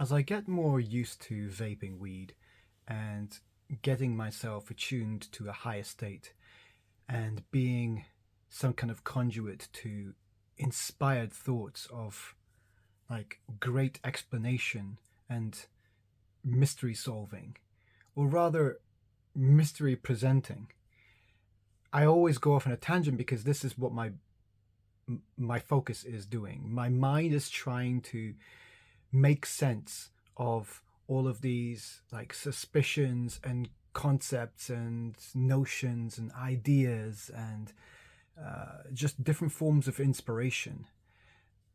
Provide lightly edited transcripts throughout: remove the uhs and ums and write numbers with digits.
As I get more used to vaping weed and getting myself attuned to a higher state and being some kind of conduit to inspired thoughts of like great explanation and mystery solving, or rather mystery presenting, I always go off on a tangent because this is what my focus is doing. My mind is trying to make sense of all of these like suspicions and concepts and notions and ideas and just different forms of inspiration.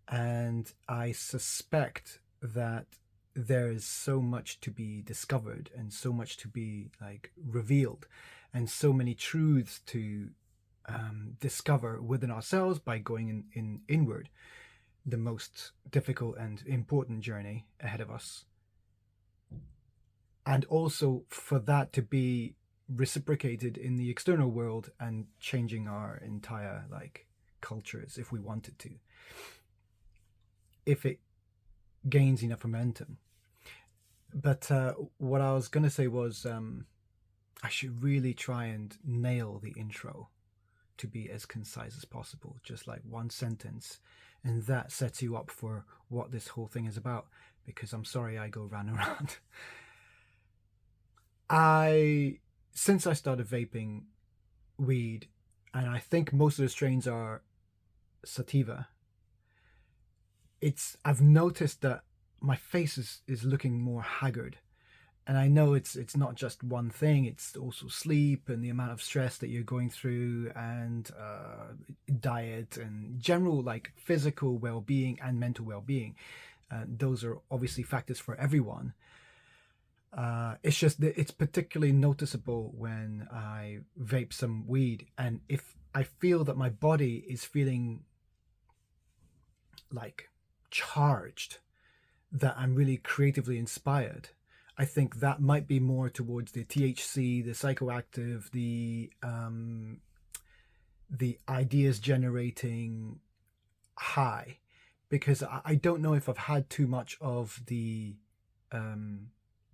And I suspect that there is so much to be discovered and so much to be like revealed and so many truths to discover within ourselves by going in inward, the most difficult and important journey ahead of us. And also for that to be reciprocated in the external world and changing our entire like cultures if we wanted to, if it gains enough momentum. But what I was going to say was I should really try and nail the intro to be as concise as possible, just like one sentence. And that sets you up for what this whole thing is about, because I'm sorry I go round and round. Since I started vaping weed, and I think most of the strains are sativa, I've noticed that my face is looking more haggard. And I know it's not just one thing, it's also sleep and the amount of stress that you're going through, and diet and general like physical well-being and mental well-being. Those are obviously factors for everyone. It's just that it's particularly noticeable when I vape some weed, and if I feel that my body is feeling like charged, that I'm really creatively inspired, I think that might be more towards the THC, the psychoactive, the ideas generating high, because I don't know if I've had too much of the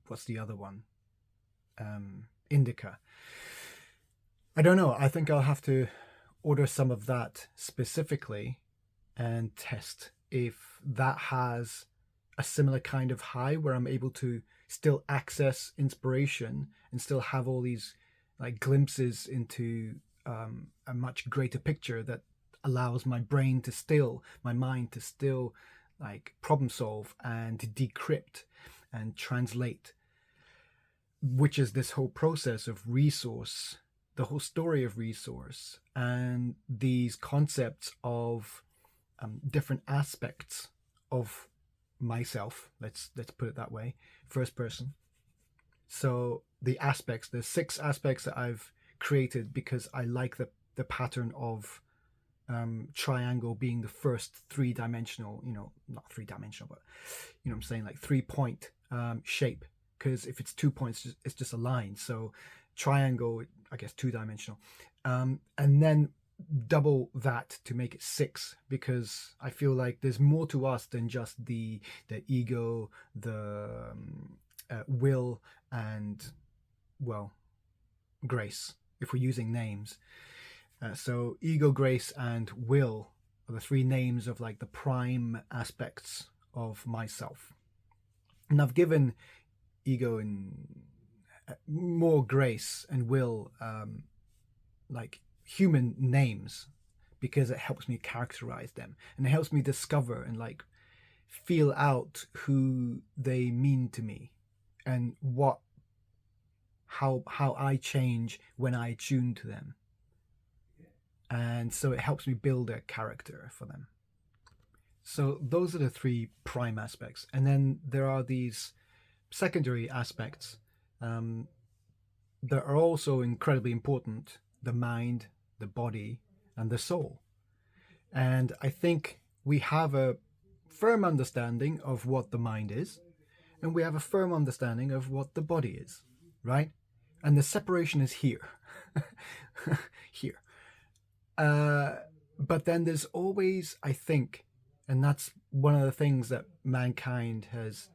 what's the other one, indica. I don't know. I think I'll have to order some of that specifically and test if that has a similar kind of high where I'm able to still access inspiration and still have all these like glimpses into a much greater picture that allows my brain to still, my mind to still like problem solve and decrypt and translate, which is this whole process of resource, the whole story of resource, and these concepts of different aspects of myself. Let's put it that way, first person. So the aspects, the six aspects that I've created because I like the pattern of triangle being the first three-dimensional, not three-dimensional, but I'm saying like 3-point shape, because if it's 2 points it's just a line. So triangle, I guess, two-dimensional, and then double that to make it six, because I feel like there's more to us than just the ego, the will, and, well, grace, if we're using names. So ego, grace, and will are the three names of like the prime aspects of myself. And I've given ego and more grace and will like human names, because it helps me characterize them and it helps me discover and like feel out who they mean to me and how I change when I tune to them. And so it helps me build a character for them. So those are the three prime aspects, and then there are these secondary aspects that are also incredibly important: the mind, the body, and the soul. And I think we have a firm understanding of what the mind is, and we have a firm understanding of what the body is, right? And the separation is here. Here. But then there's always, I think, and that's one of the things that mankind has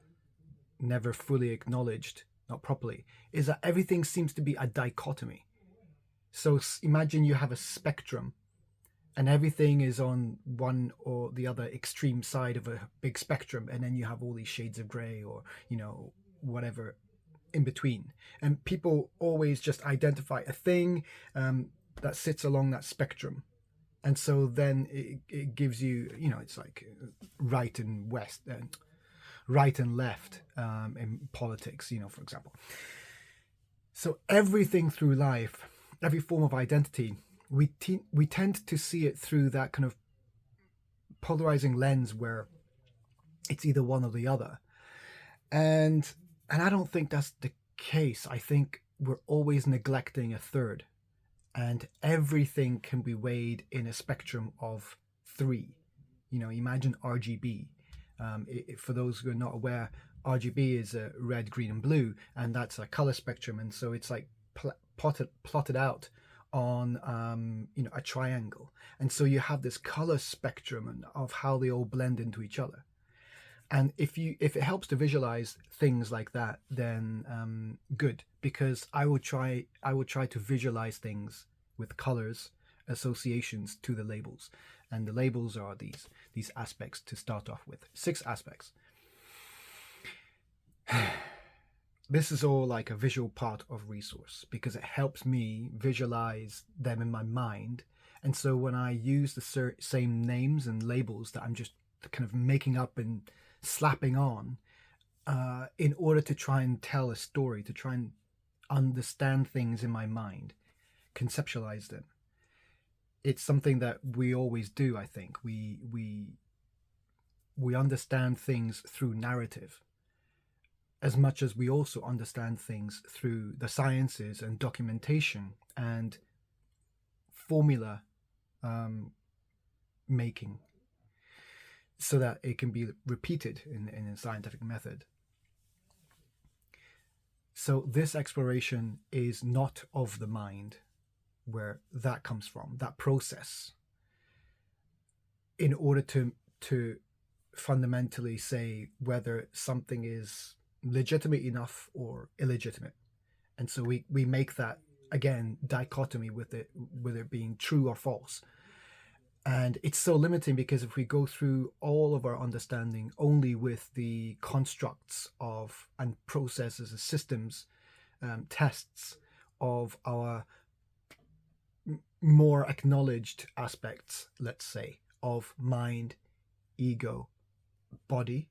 never fully acknowledged, not properly, is that everything seems to be a dichotomy. So imagine you have a spectrum and everything is on one or the other extreme side of a big spectrum, and then you have all these shades of gray, or whatever in between. And people always just identify a thing that sits along that spectrum, and so then it gives you, it's like right and west and right and left in politics, for example. So everything through life, every form of identity, we tend to see it through that kind of polarizing lens where it's either one or the other. And I don't think that's the case. I think we're always neglecting a third, and everything can be weighed in a spectrum of three. Imagine RGB. For those who are not aware, RGB is red, green, and blue, and that's a color spectrum. And so it's like plotted out on a triangle, and so you have this color spectrum of how they all blend into each other. And if it helps to visualize things like that, then good, because I will try to visualize things with colors, associations to the labels, and the labels are these aspects to start off with. 6 aspects. This is all like a visual part of resource because it helps me visualize them in my mind. And so when I use the same names and labels that I'm just kind of making up and slapping on in order to try and tell a story, to try and understand things in my mind, conceptualize them, it's something that we always do. I think we understand things through narrative as much as we also understand things through the sciences and documentation and formula making, so that it can be repeated in a scientific method. So this exploration is not of the mind, where that comes from, that process, in order to fundamentally say whether something is legitimate enough or illegitimate. And so we make that, again, dichotomy with it being true or false. And it's so limiting because if we go through all of our understanding only with the constructs of and processes and systems, tests of our more acknowledged aspects, let's say, of mind, ego, body,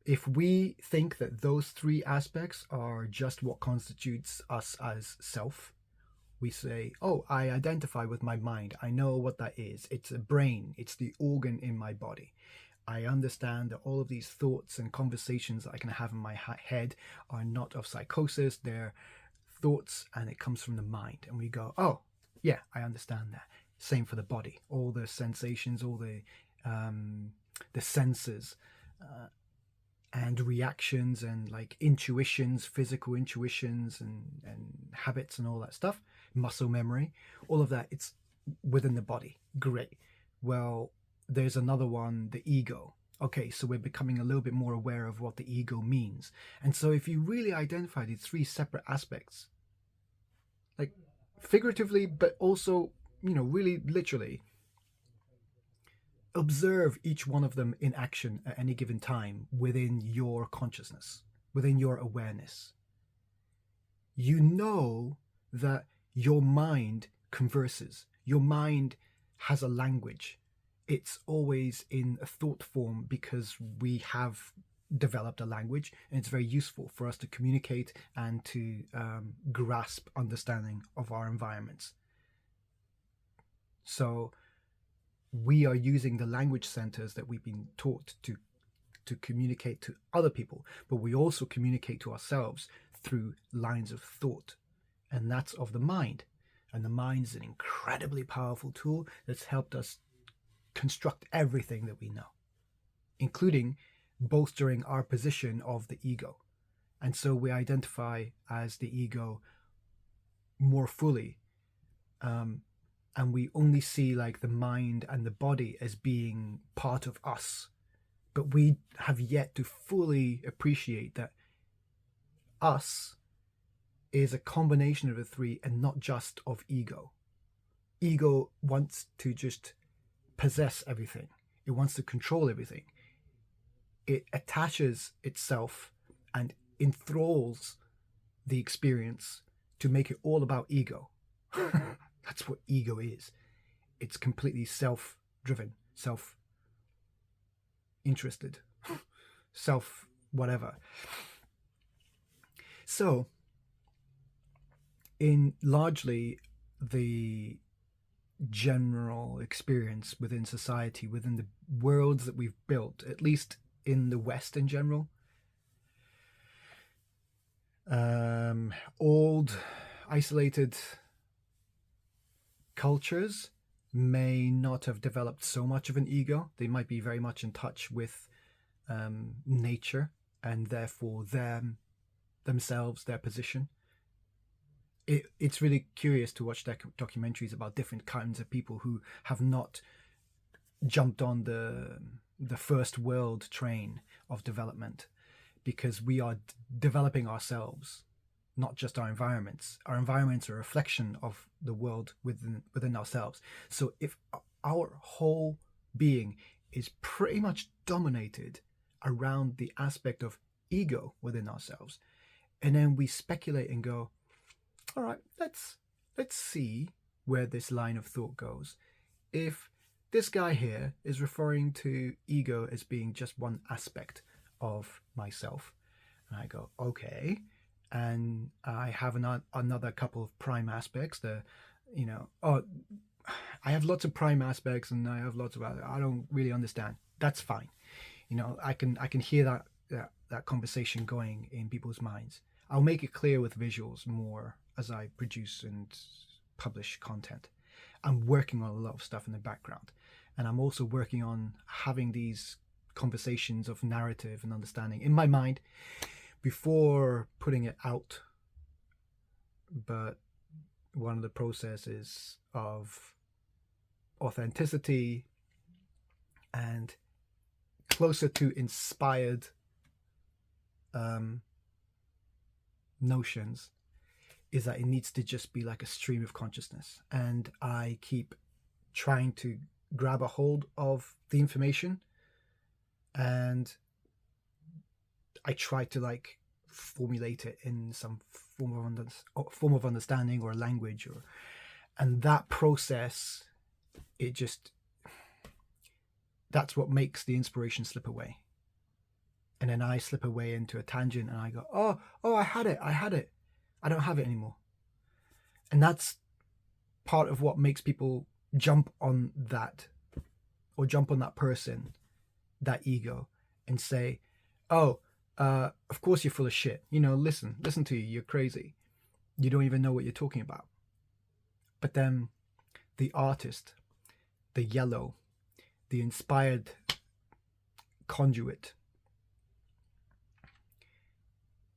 if we think that those 3 aspects are just what constitutes us as self, we say, oh, I identify with my mind. I know what that is. It's a brain. It's the organ in my body. I understand that all of these thoughts and conversations that I can have in my head are not of psychosis. They're thoughts, and it comes from the mind. And we go, oh, yeah, I understand that. Same for the body. All the sensations, all the senses, and reactions and like intuitions, physical intuitions and habits and all that stuff, muscle memory, all of that, it's within the body. Great. Well, there's another one, the ego. Okay, so we're becoming a little bit more aware of what the ego means. And so if you really identify these 3 separate aspects, like figuratively, but also, really literally, observe each one of them in action at any given time within your consciousness, within your awareness. You know that your mind converses. Your mind has a language. It's always in a thought form because we have developed a language, and it's very useful for us to communicate and to grasp understanding of our environments. So we are using the language centers that we've been taught to communicate to other people, but we also communicate to ourselves through lines of thought, and that's of the mind. And the mind is an incredibly powerful tool that's helped us construct everything that we know, including bolstering our position of the ego. And so we identify as the ego more fully, and we only see like the mind and the body as being part of us, But we have yet to fully appreciate that us is a combination of the three and not just of ego. Ego wants to just possess everything. It wants to control everything. It attaches itself and enthralls the experience to make it all about ego. That's what ego is. It's completely self-driven, self-interested, self-whatever. So, in largely the general experience within society, within the worlds that we've built, at least in the West in general, old, isolated cultures may not have developed so much of an ego. They might be very much in touch with nature and therefore themselves, their position. It's really curious to watch documentaries about different kinds of people who have not jumped on the first world train of development, because we are developing ourselves, not just our environments. Our environments are a reflection of the world within ourselves. So if our whole being is pretty much dominated around the aspect of ego within ourselves, and then we speculate and go, all right, let's see where this line of thought goes. If this guy here is referring to ego as being just one aspect of myself, and I go, okay, and I have another couple of prime aspects. I have lots of prime aspects, and I have lots of other. I don't really understand. That's fine. I can hear that conversation going in people's minds. I'll make it clear with visuals more as I produce and publish content. I'm working on a lot of stuff in the background, and I'm also working on having these conversations of narrative and understanding in my mind before putting it out. But one of the processes of authenticity and closer to inspired notions is that it needs to just be like a stream of consciousness, and I keep trying to grab a hold of the information, and I try to like formulate it in some form of understanding or language, and that process, that's what makes the inspiration slip away. And then I slip away into a tangent and I go, oh, I had it. I don't have it anymore. And that's part of what makes people jump on that, or jump on that person, that ego, and say, oh, of course you're full of shit. Listen to you. You're crazy. You don't even know what you're talking about. But then the artist, the yellow, the inspired conduit,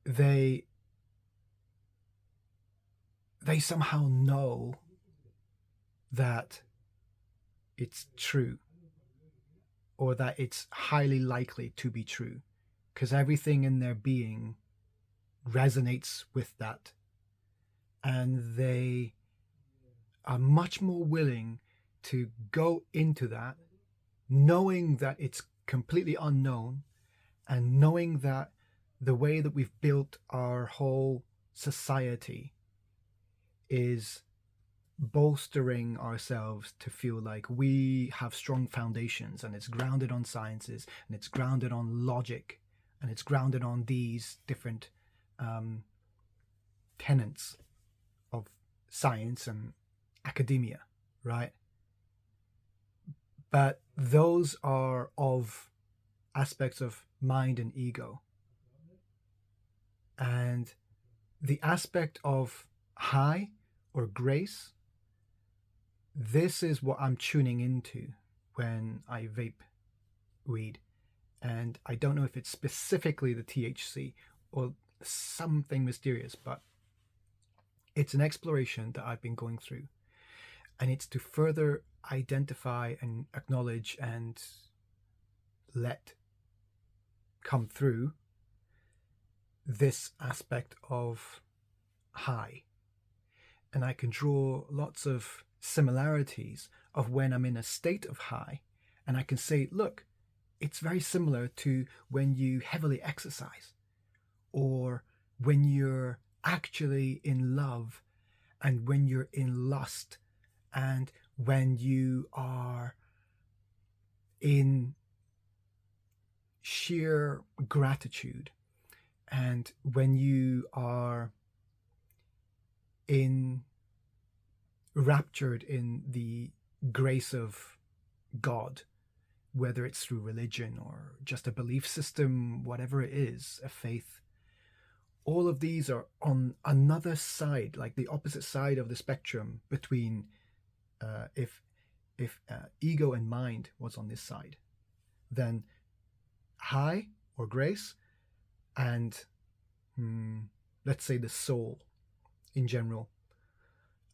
they somehow know that it's true, or that it's highly likely to be true, because everything in their being resonates with that, and they are much more willing to go into that, knowing that it's completely unknown, and knowing that the way that we've built our whole society is bolstering ourselves to feel like we have strong foundations, and it's grounded on sciences, and it's grounded on logic, and it's grounded on these different tenets of science and academia, right? But those are of aspects of mind and ego. And the aspect of high or grace, this is what I'm tuning into when I vape weed. And I don't know if it's specifically the THC or something mysterious, but it's an exploration that I've been going through. And it's to further identify and acknowledge and let come through this aspect of high. And I can draw lots of similarities of when I'm in a state of high. And I can say, look, it's very similar to when you heavily exercise, or when you're actually in love, and when you're in lust, and when you are in sheer gratitude, and when you are raptured in the grace of God, whether it's through religion or just a belief system, whatever it is, a faith. All of these are on another side, like the opposite side of the spectrum between if ego and mind was on this side, then high or grace and let's say the soul in general,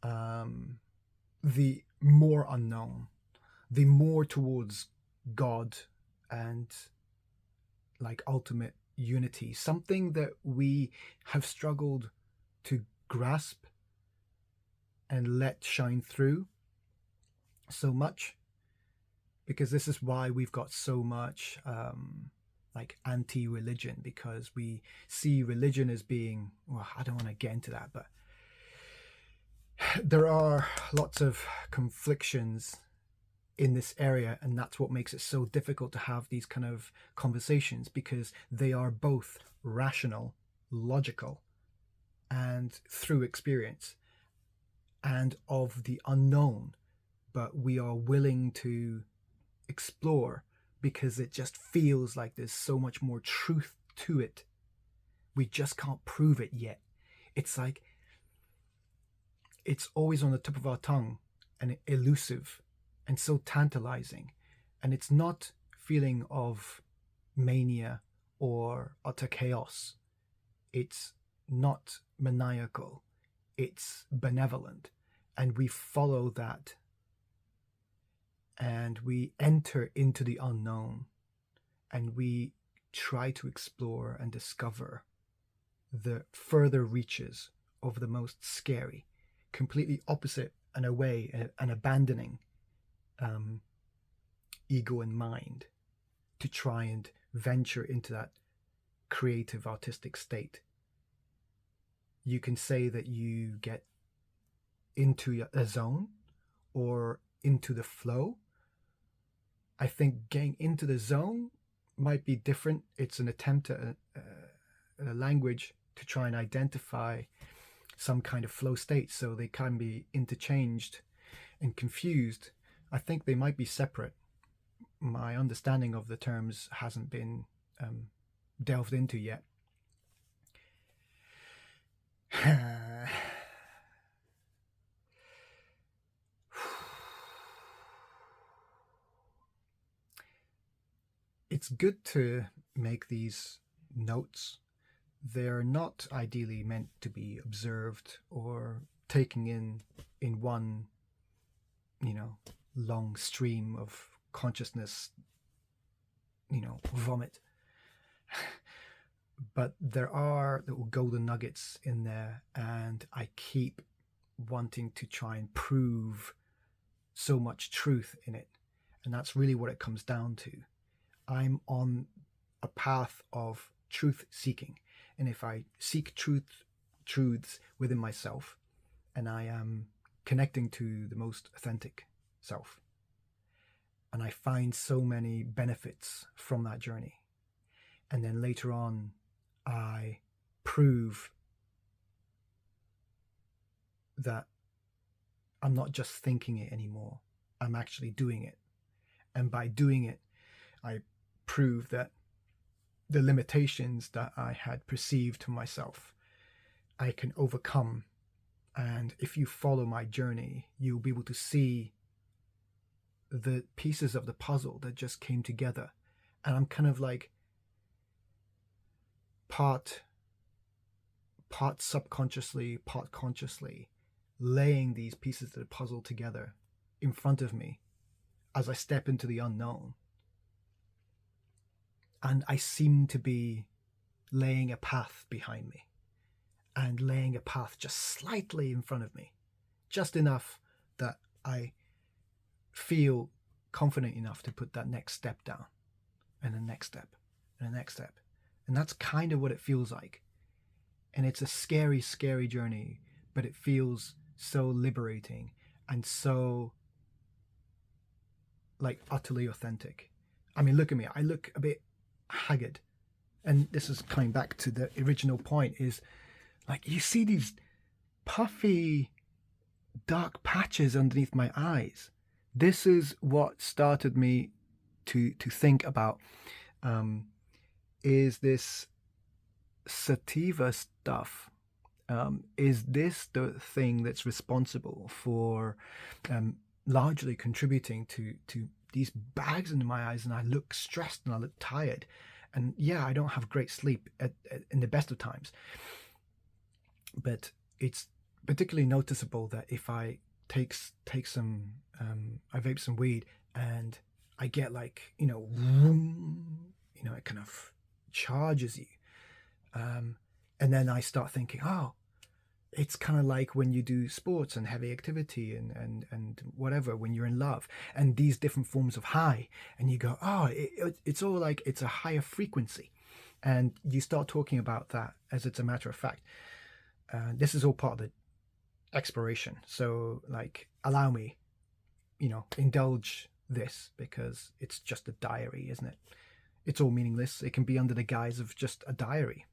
the more unknown, the more towards God and like ultimate unity, something that we have struggled to grasp and let shine through so much, because this is why we've got so much like anti-religion, because we see religion as being, well, I don't want to get into that, but there are lots of conflictions in this area, and that's what makes it so difficult to have these kind of conversations, because they are both rational, logical, and through experience and of the unknown, but we are willing to explore because it just feels like there's so much more truth to it. We just can't prove it yet. It's like it's always on the tip of our tongue and elusive and so tantalizing. And it's not feeling of mania or utter chaos. It's not maniacal. It's benevolent. And we follow that. And we enter into the unknown. And we try to explore and discover the further reaches of the most scary, completely opposite and away and abandoning ego and mind to try and venture into that creative artistic state. You can say that you get into a zone or into the flow. I think getting into the zone might be different. It's an attempt at a language to try and identify some kind of flow state, so they can be interchanged and confused. I think they might be separate. My understanding of the terms hasn't been delved into yet. It's good to make these notes. They're not ideally meant to be observed or taken in one, long stream of consciousness, vomit. But there are little golden nuggets in there, and I keep wanting to try and prove so much truth in it. And that's really what it comes down to. I'm on a path of truth seeking. And if I seek truths within myself, and I am connecting to the most authentic self, and I find so many benefits from that journey. And then later on, I prove that I'm not just thinking it anymore. I'm actually doing it. And by doing it, I prove that the limitations that I had perceived to myself, I can overcome. And if you follow my journey, you'll be able to see the pieces of the puzzle that just came together. And I'm kind of like part subconsciously, part consciously laying these pieces of the puzzle together in front of me as I step into the unknown. And I seem to be laying a path behind me and laying a path just slightly in front of me, just enough that I feel confident enough to put that next step down, and the next step, and the next step. And that's kind of what it feels like. And it's a scary, scary journey, but it feels so liberating and so like utterly authentic. I mean, look at me. I look a bit haggard. And this is coming back to the original point, is like you see these puffy dark patches underneath my eyes. This is what started me to think about, is this sativa stuff, is this the thing that's responsible for largely contributing to these bags under my eyes, and I look stressed and I look tired, and yeah, I don't have great sleep in the best of times. But it's particularly noticeable that if I take some, I vape some weed, and I get like, it kind of charges you. And then I start thinking, oh, it's kind of like when you do sports and heavy activity and whatever, when you're in love and these different forms of high, and you go, oh, it's all like it's a higher frequency. And you start talking about that as it's a matter of fact. This is all part of the exploration. So like, allow me, indulge this, because it's just a diary, isn't it? It's all meaningless. It can be under the guise of just a diary.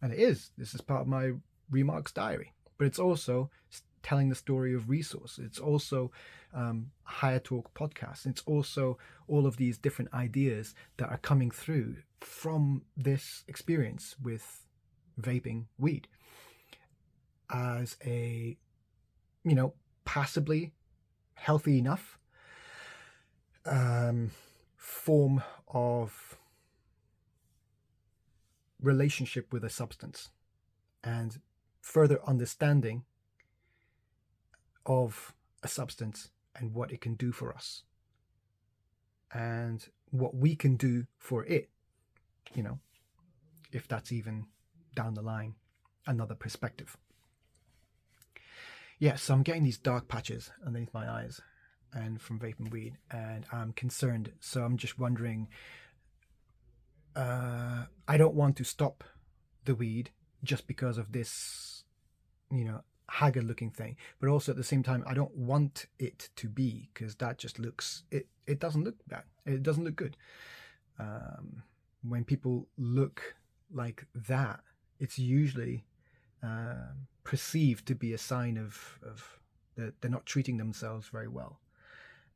And it is. This is part of my Re.MARK.S diary. But it's also telling the story of resource. It's also Higher Talk podcast. It's also all of these different ideas that are coming through from this experience with vaping weed as a, passably healthy enough form of relationship with a substance, and further understanding of a substance and what it can do for us and what we can do for it, if that's even down the line another perspective. Yeah, so I'm getting these dark patches underneath my eyes and from vaping weed, and I'm concerned. So I'm just wondering, I don't want to stop the weed just because of this, haggard looking thing, but also at the same time, I don't want it to be, because that just looks, it doesn't look bad. It doesn't look good. When people look like that, it's usually perceived to be a sign of that they're not treating themselves very well.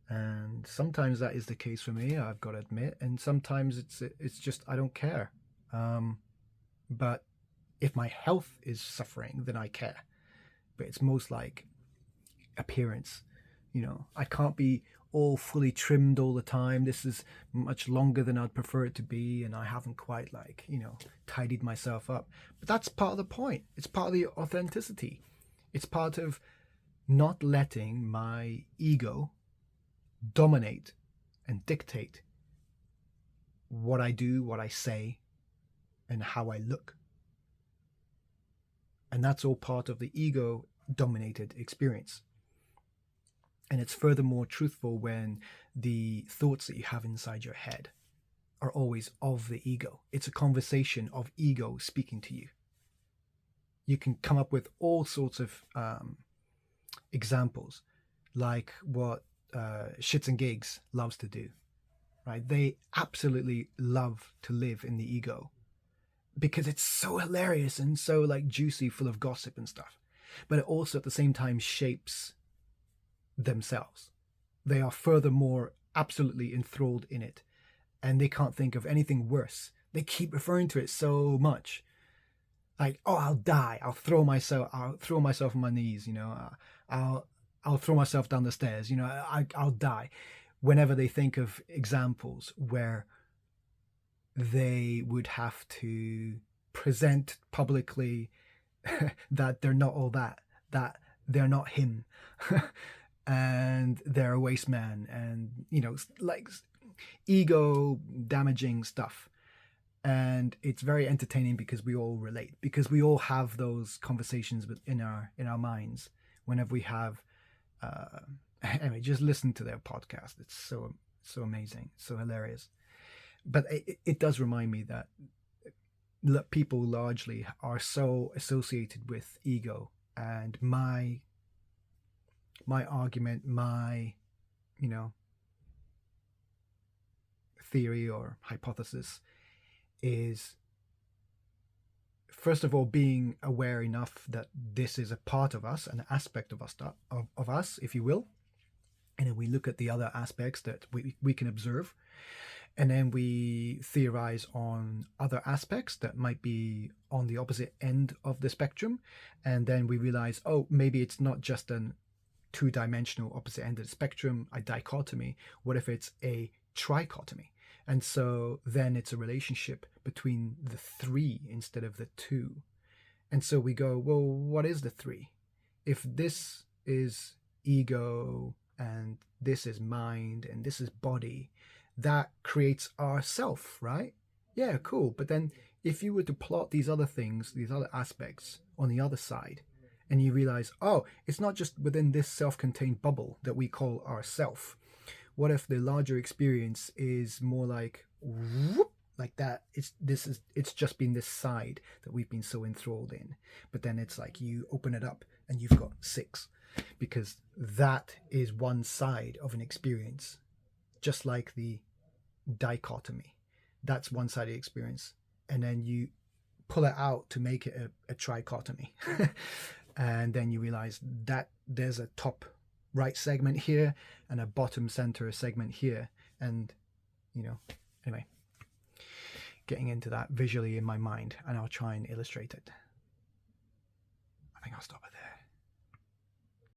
And sometimes that is the case for me, I've got to admit, and sometimes it's just I don't care. But if my health is suffering, then I care. But it's most like appearance. I can't be all fully trimmed all the time. This is much longer than I'd prefer it to be, and I haven't quite tidied myself up. But that's part of the point. It's part of the authenticity. It's part of not letting my ego dominate and dictate what I do, what I say, and how I look. And that's all part of the ego dominated experience. And it's furthermore truthful when the thoughts that you have inside your head are always of the ego. It's a conversation of ego speaking to you. You can come up with all sorts of examples, like what Shits and Gigs loves to do, right? They absolutely love to live in the ego because it's so hilarious and so juicy, full of gossip and stuff. But it also at the same time shapes themselves. They are furthermore absolutely enthralled in it, and they can't think of anything worse. They keep referring to it so much. Like, oh, I'll die. I'll throw myself on my knees, I'll throw myself down the stairs, I'll die. Whenever they think of examples where they would have to present publicly that they're not all that they're not him, and they're a waste man, and ego damaging stuff. And it's very entertaining because we all relate, because we all have those conversations in our minds whenever we have anyway, just listen to their podcast. It's so amazing, so hilarious. But it does remind me that people largely are so associated with ego, and my argument, my, you know, theory or hypothesis is, first of all, being aware enough that this is a part of us, an aspect of us, of us, if you will. And then we look at the other aspects that we can observe, and then we theorize on other aspects that might be on the opposite end of the spectrum. And then we realize, oh, maybe it's not just an two-dimensional opposite end of the spectrum, a dichotomy. What if it's a trichotomy? And so then it's a relationship between the three instead of the two. And so we go, well, what is the three? If this is ego, and this is mind, and this is body, that creates our self, right? Yeah, cool. But then if you were to plot these other things, these other aspects on the other side, and you realize, oh, it's not just within this self-contained bubble that we call our self. What if the larger experience is more like whoop, like that? It's just been this side that we've been so enthralled in. But then it's like you open it up and you've got 6, because that is one side of an experience, just like the dichotomy. That's one side of the experience, and then you pull it out to make it a trichotomy. And then you realize that there's a top right segment here and a bottom center segment here. And, anyway, getting into that visually in my mind, and I'll try and illustrate it. I think I'll stop it there.